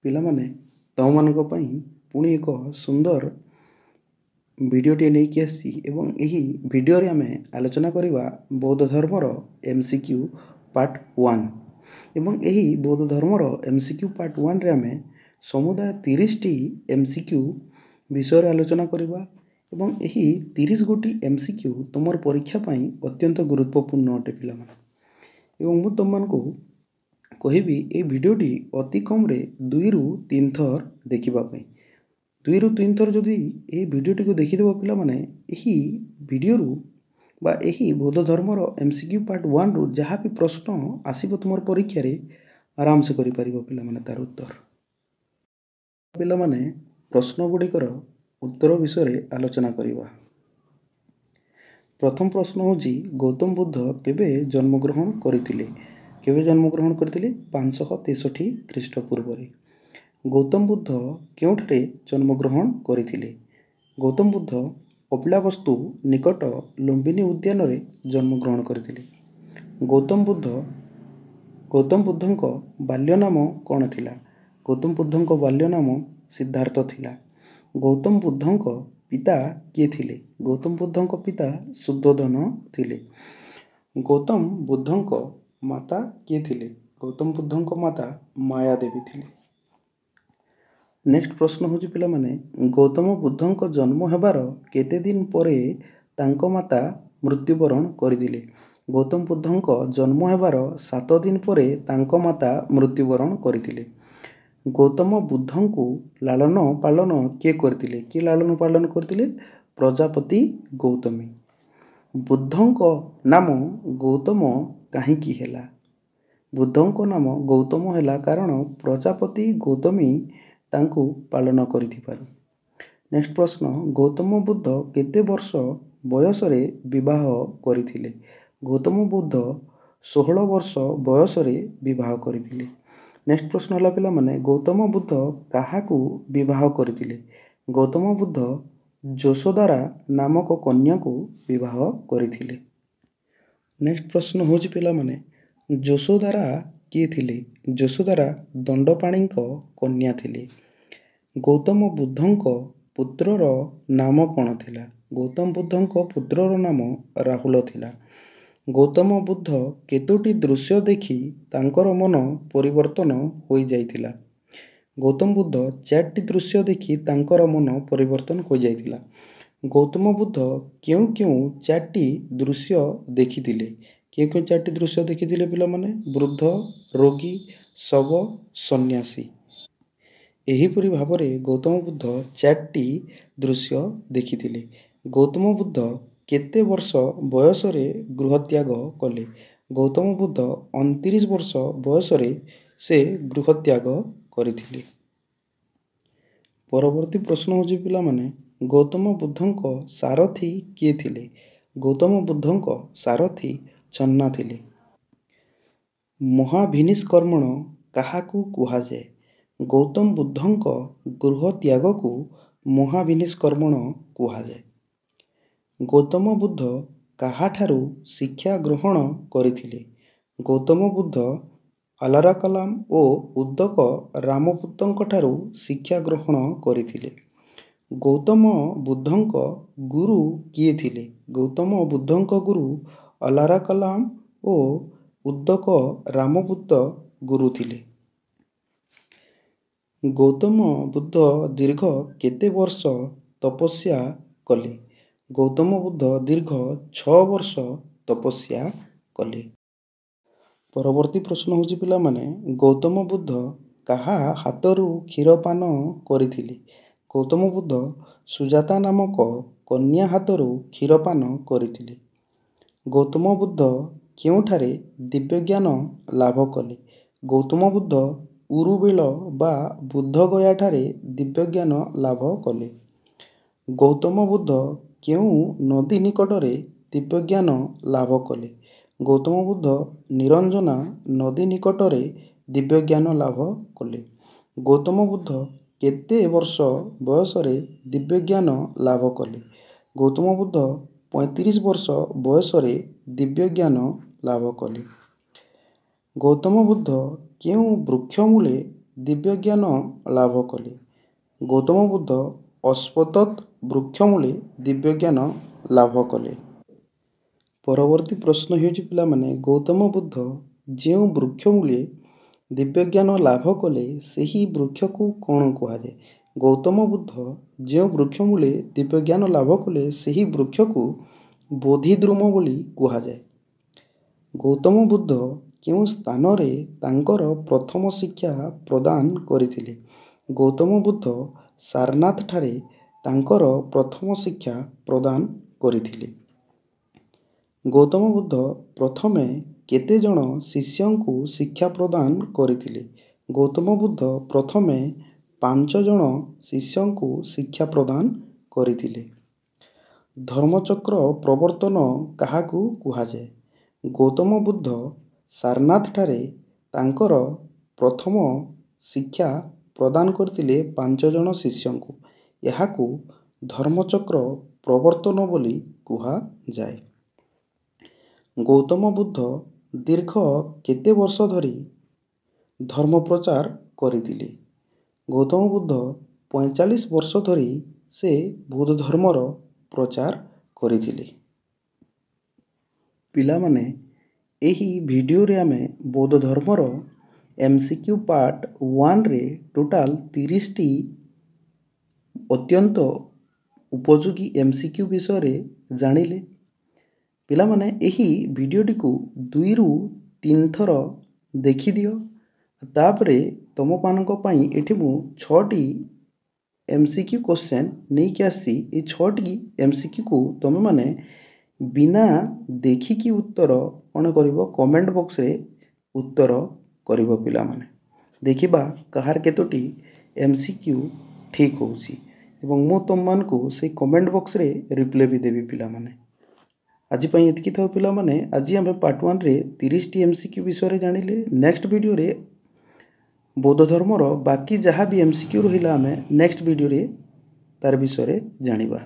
ପିଲାମାନେ ତମମାନଙ୍କ ପାଇଁ ପୁଣି ଏକ ସୁନ୍ଦର ଭିଡ଼ିଓଟିଏ ନେଇକି ଆସିଛି ଏବଂ ଏହି ଭିଡ଼ିଓରେ ଆମେ ଆଲୋଚନା କରିବା ବୌଦ୍ଧ ଧର୍ମର MCQ ପାର୍ଟ 1 ଏବଂ ଏହି ବୌଦ୍ଧ ଧର୍ମର MCQ ପାର୍ଟ 1ରେ ଆମେ ସମୁଦାୟ 30ଟି MCQ ବିଷୟରେ ଆଲୋଚନା କରିବା ଏବଂ ଏହି 30 ଗୋଟି MCQ ତୁମର ପରୀକ୍ଷା ପାଇଁ ଅତ୍ୟନ୍ତ ଗୁରୁତ୍ୱପୂର୍ଣ୍ଣ ଅଟେ ପିଲାମାନେ। ଏବଂ ମୁଁ ତୁମମାନଙ୍କୁ କହିବି ଏହି ଭିଡ଼ିଓଟି ଅତି କମ୍ରେ 2ରୁ 3 ଥର ଦେଖିବା ପାଇଁ। 2ରୁ 3 ଥର ଯଦି ଏହି ଭିଡ଼ିଓଟିକୁ ଦେଖିଦେବ ପିଲାମାନେ, ଏହି ଭିଡ଼ିଓରୁ ବା ଏହି ବୌଦ୍ଧ ଧର୍ମର MCQ ପାର୍ଟ 1ରୁ ଯାହା ବି ପ୍ରଶ୍ନ ଆସିବ ତୁମର ପରୀକ୍ଷାରେ ଆରାମସେ କରିପାରିବ ପିଲାମାନେ ତାର ଉତ୍ତର। ପିଲାମାନେ ପ୍ରଶ୍ନ ଗୁଡ଼ିକର ଉତ୍ତର ବିଷୟରେ ଆଲୋଚନା କରିବା। ପ୍ରଥମ ପ୍ରଶ୍ନ ହେଉଛି ଗୌତମ ବୁଦ୍ଧ କେବେ ଜନ୍ମଗ୍ରହଣ କରିଥିଲେ? କେବେ ଜନ୍ମଗ୍ରହଣ କରିଥିଲେ? 563 ଖ୍ରୀଷ୍ଟପୂର୍ବରେ। ଗୌତମ ବୁଦ୍ଧ କେଉଁଠାରେ ଜନ୍ମଗ୍ରହଣ କରିଥିଲେ? ଗୌତମ ବୁଦ୍ଧ କପିଳାବସ୍ତୁ ନିକଟ ଲୁମ୍ବିନୀ ଉଦ୍ୟାନରେ ଜନ୍ମଗ୍ରହଣ କରିଥିଲେ। ଗୌତମ ବୁଦ୍ଧଙ୍କ ବାଲ୍ୟ ନାମ କ'ଣ ଥିଲା? ଗୌତମ ବୁଦ୍ଧଙ୍କ ବାଲ୍ୟ ନାମ ସିଦ୍ଧାର୍ଥ ଥିଲା। ଗୌତମ ବୁଦ୍ଧଙ୍କ ପିତା କିଏ ଥିଲେ? ଗୌତମ ବୁଦ୍ଧଙ୍କ ପିତା ସୁଦ୍ଧୋଧନ ଥିଲେ। ଗୌତମ ବୁଦ୍ଧଙ୍କ ମାତା କିଏ ଥିଲେ? ଗୌତମ ବୁଦ୍ଧଙ୍କ ମାତା ମାୟା ଦେବୀ ଥିଲେ। ନେକ୍ସଟ ପ୍ରଶ୍ନ ହେଉଛି ପିଲାମାନେ, ଗୌତମ ବୁଦ୍ଧଙ୍କ ଜନ୍ମ ହେବାର କେତେ ଦିନ ପରେ ତାଙ୍କ ମାତା ମୃତ୍ୟୁବରଣ କରିଥିଲେ? ଗୌତମ ବୁଦ୍ଧଙ୍କ ଜନ୍ମ ହେବାର 7 ଦିନ ପରେ ତାଙ୍କ ମାତା ମୃତ୍ୟୁବରଣ କରିଥିଲେ। ଗୌତମ ବୁଦ୍ଧଙ୍କୁ ଲାଳନ ପାଳନ କିଏ କରିଥିଲେ? କିଏ ଲାଳନ ପାଳନ କରିଥିଲେ? ପ୍ରଜାପତି ଗୌତମୀ। ବୁଦ୍ଧଙ୍କ ନାମ ଗୌତମ କାହିଁକି ହେଲା? ବୁଦ୍ଧଙ୍କ ନାମ ଗୌତମ ହେଲା କାରଣ ପ୍ରଜାପତି ଗୌତମୀ ତାଙ୍କୁ ପାଳନ କରିଥିବାରୁ। ନେକ୍ସଟ ପ୍ରଶ୍ନ, ଗୌତମ ବୁଦ୍ଧ କେତେ ବର୍ଷ ବୟସରେ ବିବାହ କରିଥିଲେ? ଗୌତମ ବୁଦ୍ଧ 16 ବର୍ଷ ବୟସରେ ବିବାହ କରିଥିଲେ। ନେକ୍ସଟ ପ୍ରଶ୍ନ ହେଲା ପିଲାମାନେ, ଗୌତମ ବୁଦ୍ଧ କାହାକୁ ବିବାହ କରିଥିଲେ? ଗୌତମ ବୁଦ୍ଧ ଯଶୋଦାରା ନାମକ କନ୍ୟାକୁ ବିବାହ କରିଥିଲେ। ନେକ୍ସଟ ପ୍ରଶ୍ନ ହେଉଛି ପିଲାମାନେ, ଯଶୋଦାରା କିଏ ଥିଲେ? ଯଶୋଦାରା ଦଣ୍ଡପାଣିଙ୍କ କନ୍ୟା ଥିଲେ। ଗୌତମ ବୁଦ୍ଧଙ୍କ ପୁତ୍ରର ନାମ କ'ଣ ଥିଲା? ଗୌତମ ବୁଦ୍ଧଙ୍କ ପୁତ୍ରର ନାମ ରାହୁଲ ଥିଲା। ଗୌତମ ବୁଦ୍ଧ କେତୋଟି ଦୃଶ୍ୟ ଦେଖି ତାଙ୍କର ମନ ପରିବର୍ତ୍ତନ ହୋଇଯାଇଥିଲା? ଗୌତମ ବୁଦ୍ଧ 4ଟି ଦୃଶ୍ୟ ଦେଖି ତାଙ୍କର ମନ ପରିବର୍ତ୍ତନ ହୋଇଯାଇଥିଲା। ଗୌତମ ବୁଦ୍ଧ କେଉଁ କେଉଁ 4ଟି ଦୃଶ୍ୟ ଦେଖିଥିଲେ? କେଉଁ କେଉଁ 4ଟି ଦୃଶ୍ୟ ଦେଖିଥିଲେ ପିଲାମାନେ? ବୃଦ୍ଧ, ରୋଗୀ, ଶବ, ସନ୍ନ୍ୟାସୀ। ଏହିପରି ଭାବରେ ଗୌତମ ବୁଦ୍ଧ 4ଟି ଦୃଶ୍ୟ ଦେଖିଥିଲେ। ଗୌତମ ବୁଦ୍ଧ କେତେ ବର୍ଷ ବୟସରେ ଗୃହତ୍ୟାଗ କଲେ? ଗୌତମ ବୁଦ୍ଧ 29 ବର୍ଷ ବୟସରେ ସେ ଗୃହତ୍ୟାଗ କରିଥିଲେ। ପରବର୍ତ୍ତୀ ପ୍ରଶ୍ନ ହେଉଛି ପିଲାମାନେ, ଗୌତମ ବୁଦ୍ଧଙ୍କ ସାରଥୀ କିଏ ଥିଲେ? ଗୌତମ ବୁଦ୍ଧଙ୍କ ସାରଥୀ ଚନ୍ନା ଥିଲେ। ମହାଭିନିଷ୍କର୍ମଣ କାହାକୁ କୁହାଯାଏ? ଗୌତମ ବୁଦ୍ଧଙ୍କ ଗୃହତ୍ୟାଗକୁ ମହାଭିନିଷ୍କର୍ମଣ କୁହାଯାଏ। ଗୌତମ ବୁଦ୍ଧ କାହାଠାରୁ ଶିକ୍ଷା ଗ୍ରହଣ କରିଥିଲେ? ଗୌତମ ବୁଦ୍ଧ ଆଲାରାକାଲାମ ଓ ଉଦ୍ଦକ ରାମପୁତ୍ତଙ୍କଠାରୁ ଶିକ୍ଷା ଗ୍ରହଣ କରିଥିଲେ। ଗୌତମ ବୁଦ୍ଧଙ୍କ ଗୁରୁ କିଏ ଥିଲେ? ଗୌତମ ବୁଦ୍ଧଙ୍କ ଗୁରୁ ଆଲାରାକାଲାମ ଓ ଉଦ୍ଦକ ରାମପୁତ୍ତ ଗୁରୁ ଥିଲେ। ଗୌତମ ବୁଦ୍ଧ ଦୀର୍ଘ କେତେ ବର୍ଷ ତପସ୍ୟା କଲେ? ଗୌତମ ବୁଦ୍ଧ ଦୀର୍ଘ 6 ବର୍ଷ ତପସ୍ୟା କଲେ। ପରବର୍ତ୍ତୀ ପ୍ରଶ୍ନ ହେଉଛି ପିଲାମାନେ, ଗୌତମ ବୁଦ୍ଧ କାହା ହାତରୁ କ୍ଷୀର ପାନ କରିଥିଲେ? ଗୌତମ ବୁଦ୍ଧ ସୁଜାତା ନାମକ କନ୍ୟା ହାତରୁ କ୍ଷୀର ପାନ କରିଥିଲେ। ଗୌତମ ବୁଦ୍ଧ କେଉଁଠାରେ ଦିବ୍ୟଜ୍ଞାନ ଲାଭ କଲେ? ଗୌତମ ବୁଦ୍ଧ ଉରୁବେଳ ବା ବୁଦ୍ଧଗୟାଠାରେ ଦିବ୍ୟଜ୍ଞାନ ଲାଭ କଲେ। ଗୌତମ ବୁଦ୍ଧ କେଉଁ ନଦୀ ନିକଟରେ ଦିବ୍ୟଜ୍ଞାନ ଲାଭ କଲେ? ଗୌତମ ବୁଦ୍ଧ ନିରଞ୍ଜନା ନଦୀ ନିକଟରେ ଦିବ୍ୟଜ୍ଞାନ ଲାଭ କଲେ। ଗୌତମ ବୁଦ୍ଧ କେତେ ବର୍ଷ ବୟସରେ ଦିବ୍ୟଜ୍ଞାନ ଲାଭ କଲେ? ଗୌତମ ବୁଦ୍ଧ 35 ବର୍ଷ ବୟସରେ ଦିବ୍ୟଜ୍ଞାନ ଲାଭ କଲେ। ଗୌତମ ବୁଦ୍ଧ କେଉଁ ବୃକ୍ଷ ମୂଳେ ଦିବ୍ୟଜ୍ଞାନ ଲାଭ କଲେ? ଗୌତମ ବୁଦ୍ଧ ଅଶ୍ୱତଥ୍ ବୃକ୍ଷମୂଳେ ଦିବ୍ୟଜ୍ଞାନ ଲାଭ କଲେ। ପରବର୍ତ୍ତୀ ପ୍ରଶ୍ନ ହେଉଛି ପିଲାମାନେ, ଗୌତମ ବୁଦ୍ଧ ଯେଉଁ ବୃକ୍ଷମୂଳେ ଦିବ୍ୟଜ୍ଞାନ ଲାଭ କଲେ ସେହି ବୃକ୍ଷକୁ କ'ଣ କୁହାଯାଏ? ଗୌତମ ବୁଦ୍ଧ ଯେଉଁ ବୃକ୍ଷମୂଳେ ଦିବ୍ୟଜ୍ଞାନ ଲାଭ କଲେ ସେହି ବୃକ୍ଷକୁ ବୋଧିଦ୍ରୁମ ବୋଲି କୁହାଯାଏ। ଗୌତମ ବୁଦ୍ଧ କେଉଁ ସ୍ଥାନରେ ତାଙ୍କର ପ୍ରଥମ ଶିକ୍ଷା ପ୍ରଦାନ କରିଥିଲେ? ଗୌତମ ବୁଦ୍ଧ ସାରନାଥଠାରେ ତାଙ୍କର ପ୍ରଥମ ଶିକ୍ଷା ପ୍ରଦାନ କରିଥିଲେ। ଗୌତମ ବୁଦ୍ଧ ପ୍ରଥମେ କେତେ ଜଣ ଶିଷ୍ୟଙ୍କୁ ଶିକ୍ଷା ପ୍ରଦାନ କରିଥିଲେ? ଗୌତମ ବୁଦ୍ଧ ପ୍ରଥମେ 5 ଜଣ ଶିଷ୍ୟଙ୍କୁ ଶିକ୍ଷା ପ୍ରଦାନ କରିଥିଲେ। ଧର୍ମଚକ୍ର ପ୍ରବର୍ତ୍ତନ କାହାକୁ କୁହାଯାଏ? ଗୌତମ ବୁଦ୍ଧ ସାରନାଥଠାରେ ତାଙ୍କର ପ୍ରଥମ ଶିକ୍ଷା ପ୍ରଦାନ କରିଥିଲେ 5 ଜଣ ଶିଷ୍ୟଙ୍କୁ। ଏହାକୁ ଧର୍ମଚକ୍ର ପ୍ରବର୍ତ୍ତନ ବୋଲି କୁହାଯାଏ। ଗୌତମ ବୁଦ୍ଧ ଦୀର୍ଘ କେତେ ବର୍ଷ ଧରି ଧର୍ମ ପ୍ରଚାର କରିଥିଲେ? ଗୌତମ ବୁଦ୍ଧ 45 ବର୍ଷ ଧରି ସେ ବୌଦ୍ଧ ଧର୍ମର ପ୍ରଚାର କରିଥିଲେ। ପିଲାମାନେ, ଏହି ଭିଡ଼ିଓରେ ଆମେ ବୌଦ୍ଧ ଧର୍ମର MCQ ପାର୍ଟ 1ରେ ଟୋଟାଲ 30ଟି ଅତ୍ୟନ୍ତ ଉପଯୋଗୀ MCQ ବିଷୟରେ ଜାଣିଲେ। ପିଲାମାନେ, ଏହି ଭିଡ଼ିଓଟିକୁ 2ରୁ 3 ଥର ଦେଖିଦିଅ। ତାପରେ ତୁମମାନଙ୍କ ପାଇଁ ଏଠି ମୁଁ 6ଟି MCQ କ୍ୱେଶ୍ଚନ୍ ନେଇକି ଆସିଛି। ଏ 6ଟି MCQକୁ ତୁମେମାନେ ବିନା ଦେଖିକି ଉତ୍ତର କ'ଣ କରିବ? କମେଣ୍ଟ ବକ୍ସରେ ଉତ୍ତର କରିବ। ପିଲାମାନେ, ଦେଖିବା କାହାର କେତୋଟି MCQ ଠିକ୍ ହେଉଛି ଏବଂ ମୁଁ ତୁମମାନଙ୍କୁ ସେଇ କମେଣ୍ଟ ବକ୍ସରେ ରିପ୍ଲାଏ ବି ଦେବି। ପିଲାମାନେ, ଆଜି ପାଇଁ ଏତିକି ଥାଉ। ପିଲାମାନେ, ଆଜି ଆମେ ପାର୍ଟ 1ରେ 30ଟି MCQ ବିଷୟରେ ଜାଣିଲେ। ନେକ୍ସଟ ଭିଡ଼ିଓରେ ବୌଦ୍ଧ ଧର୍ମର ବାକି ଯାହା ବି MCQ ରହିଲା ଆମେ ନେକ୍ସଟ ଭିଡ଼ିଓରେ ତାର ବିଷୟରେ ଜାଣିବା।